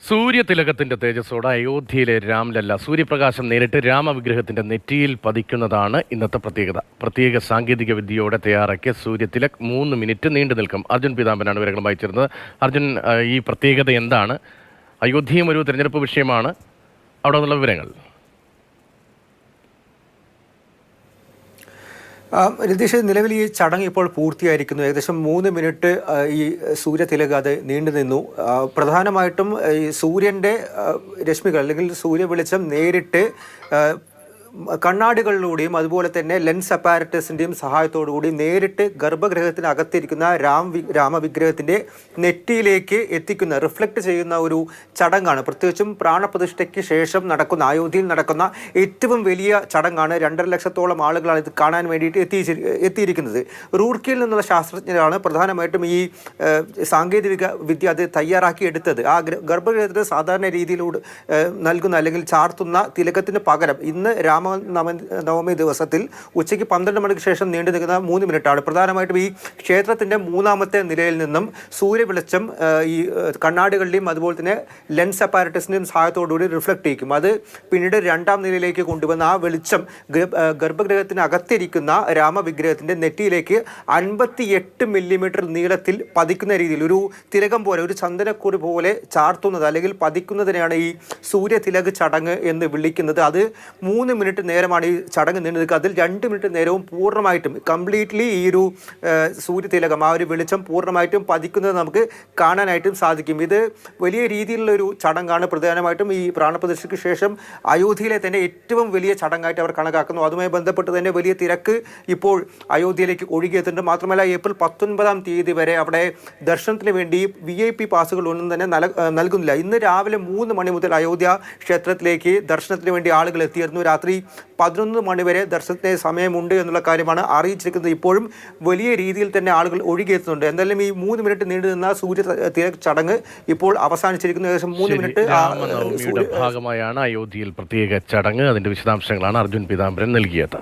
സൂര്യതിലകത്തിന്റെ തേജസ്സോടെ അയോധ്യയിലെ രാംലല്ല സൂര്യപ്രകാശം നേരിട്ട് രാമവിഗ്രഹത്തിന്റെ നെറ്റിയിൽ പതിക്കുന്നതാണ് ഇന്നത്തെ പ്രത്യേകത. പ്രത്യേക സാങ്കേതിക വിദ്യയോടെ തയ്യാറാക്കിയ സൂര്യതിലക് 3 മിനിറ്റ് നീണ്ടു നിൽക്കും. അർജുൻ പീതാംബരനാണ് വിവരങ്ങളുമായി ചേർന്നത്. അർജുൻ, ഈ പ്രത്യേകത എന്താണ്? അയോധ്യയും ഒരു തിരഞ്ഞെടുപ്പ് വിഷയമാണ്. അവിടെ നിന്നുള്ള വിവരങ്ങൾ. രതീഷ്, നിലവിൽ ഈ ചടങ്ങ് ഇപ്പോൾ പൂർത്തിയായിരിക്കുന്നു. ഏകദേശം 3 മിനിറ്റ് ഈ സൂര്യതിലക് അത് നീണ്ടു നിന്നു. പ്രധാനമായിട്ടും ഈ സൂര്യൻ്റെ രശ്മികൾ അല്ലെങ്കിൽ സൂര്യ വെളിച്ചം നേരിട്ട് കണ്ണാടികളിലൂടെയും അതുപോലെ തന്നെ ലെൻസ് അപ്പാരറ്റസിൻ്റെയും സഹായത്തോടുകൂടി നേരിട്ട് ഗർഭഗൃഹത്തിനകത്തിരിക്കുന്ന രാമവിഗ്രഹത്തിൻ്റെ നെറ്റിയിലേക്ക് എത്തിക്കുന്ന, റിഫ്ലക്റ്റ് ചെയ്യുന്ന ഒരു ചടങ്ങാണ്. പ്രത്യേകിച്ചും പ്രാണപ്രതിഷ്ഠയ്ക്ക് ശേഷം നടക്കുന്ന, അയോധ്യയിൽ നടക്കുന്ന ഏറ്റവും വലിയ ചടങ്ങാണ്. 2.5 ലക്ഷത്തോളം ആളുകളാണ് ഇത് കാണാൻ വേണ്ടിയിട്ട് എത്തിയിരിക്കുന്നത്. റൂർക്കിയിൽ നിന്നുള്ള ശാസ്ത്രജ്ഞരാണ് പ്രധാനമായിട്ടും ഈ സാങ്കേതിക വിദ്യ അത് തയ്യാറാക്കിയെടുത്തത്. ആ ഗർഭഗൃഹത്തിന് സാധാരണ രീതിയിലൂടെ നൽകുന്ന അല്ലെങ്കിൽ ചാർത്തുന്ന തിലകത്തിന് പകരം ഇന്ന് നവമി ദിവസത്തിൽ ഉച്ചയ്ക്ക് 12 മണിക്ക് ശേഷം നീണ്ടു നിൽക്കുന്ന 3 മിനിറ്റാണ്. പ്രധാനമായിട്ടും ഈ ക്ഷേത്രത്തിൻ്റെ 3ാമത്തെ നിലയിൽ നിന്നും സൂര്യവെളിച്ചം ഈ കണ്ണാടികളുടെയും അതുപോലെ തന്നെ ലെൻസ് അപ്പാരറ്റസിൻ്റെയും സഹായത്തോടുകൂടി റിഫ്ലക്റ്റ് ചെയ്യിക്കും. അത് പിന്നീട് 2ാം നിലയിലേക്ക് കൊണ്ടുവന്ന ആ വെളിച്ചം ഗർഭഗൃഹത്തിനകത്തിരിക്കുന്ന രാമവിഗ്രഹത്തിൻ്റെ നെറ്റിയിലേക്ക് 58 മില്ലിമീറ്റർ നീളത്തിൽ പതിക്കുന്ന രീതിയിൽ ഒരു തിലകം പോലെ, ഒരു ചന്ദനക്കുറി പോലെ ചാർത്തുന്നത് അല്ലെങ്കിൽ പതിക്കുന്നതിനെയാണ് ഈ സൂര്യതിലക് ചടങ്ങ് എന്ന് വിളിക്കുന്നത്. അത് 3 മിനിറ്റ് നേരമാണ് ഈ ചടങ്ങ് നീണ്ടു നിൽക്കുക. അതിൽ 2 മിനിറ്റ് നേരവും പൂർണ്ണമായിട്ടും കംപ്ലീറ്റ്ലി ഈ ഒരു സൂര്യതിലകം, ആ ഒരു വെളിച്ചം പൂർണ്ണമായിട്ടും പതിക്കുന്നത് നമുക്ക് കാണാനായിട്ടും സാധിക്കും. ഇത് വലിയ രീതിയിലുള്ളൊരു ചടങ്ങാണ്. പ്രധാനമായിട്ടും ഈ പ്രാണപ്രതിഷ്ഠയ്ക്ക് ശേഷം അയോധ്യയിലെ തന്നെ ഏറ്റവും വലിയ ചടങ്ങായിട്ട് അവർ കണക്കാക്കുന്നു. അതുമായി ബന്ധപ്പെട്ട് തന്നെ വലിയ തിരക്ക് ഇപ്പോൾ അയോധ്യയിലേക്ക് ഒഴുകിയെത്തുന്നുണ്ട്. മാത്രമല്ല, ഏപ്രിൽ 19-ാം തീയതി വരെ അവിടെ ദർശനത്തിന് വേണ്ടി VIP പാസുകൾ ഒന്നും തന്നെ നൽകുന്നില്ല. ഇന്ന് രാവിലെ 3 മണി മുതൽ അയോധ്യ ക്ഷേത്രത്തിലേക്ക് ദർശനത്തിന് വേണ്ടി ആളുകൾ എത്തിയിരുന്നു. രാത്രി 11 മണി വരെ ദർശനത്തിന് സമയമുണ്ട് എന്നുള്ള കാര്യമാണ് അറിയിച്ചിരിക്കുന്നത്. ഇപ്പോഴും വലിയ രീതിയിൽ തന്നെ ആളുകൾ ഒഴുകിയെത്തുന്നുണ്ട്. എന്തായാലും ഈ 3 മിനിറ്റ് നീണ്ടു നിന്ന സൂര്യതിലക് ചടങ്ങ് ഇപ്പോൾ അവസാനിച്ചിരിക്കുന്നു. ഏകദേശം 3 മിനിറ്റ് ഭാഗമായാണ് അയോധ്യയിൽ പ്രത്യേക ചടങ്ങ്. അതിന്റെ വിശദാംശങ്ങളാണ് അർജുൻ പീതാംബരൻ നൽകിയത്.